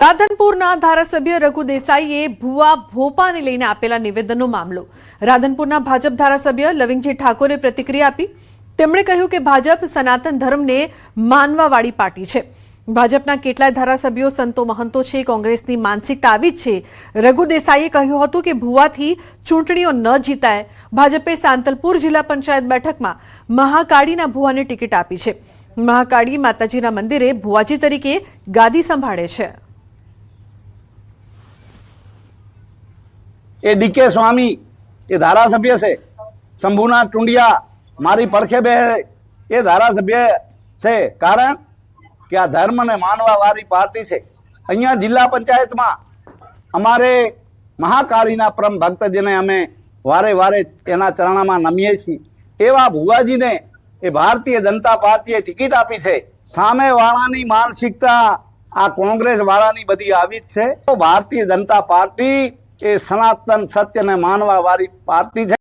રાધનપુરના ધારાસભ્ય રઘુ દેસાઈએ ભુવા ભોપાને લઈને આપેલા નિવેદનનો મામલો રાધનપુરના ભાજપ ધારાસભ્ય લવિંગજી ઠાકોરે પ્રતિક્રિયા આપી। તેમણે કહ્યું કે ભાજપ સનાતન ધર્મને માનવાવાળી પાર્ટી છે। ભાજપના કેટલાય ધારાસભ્યો સંતો મહંતો છે। કોંગ્રેસની માનસિકતા આવી જ છે। રઘુ દેસાઈએ કહ્યું હતું કે ભુવાથી ચૂંટણીઓ ન જીતાય। ભાજપે સાંતલપુર જિલ્લા પંચાયત બેઠકમાં મહાકાળીના ભુવાને ટિકિટ આપી છે। મહાકાળી માતાજીના મંદિરે ભુવાજી તરીકે ગાદી સંભાળે છે। એ ડીકે સ્વામી એ ધારાસભ્ય છે। શંભુના ટુંડિયા મારી પડખે બે એ ધારાસભ્ય છે, કારણ કે આ ધર્મને માનવાવાળી પાર્ટી છે। અહીંયા જિલ્લા પંચાયતમાં અમારે મહાકાળીના પરમ ભક્ત જેને અમે વારે વારે એના ચરણમાં નમીએ છીએ, એવા ભુવાજીને એ ભારતીય જનતા પાર્ટીએ ટિકિટ આપી છે। સામેવાળાની માનસિકતા આ કોંગ્રેસ વાળાની બધી આવી જ છે। તો ભારતીય જનતા પાર્ટી એ સનાતન સત્યને માનવાવાળી પાર્ટી છે।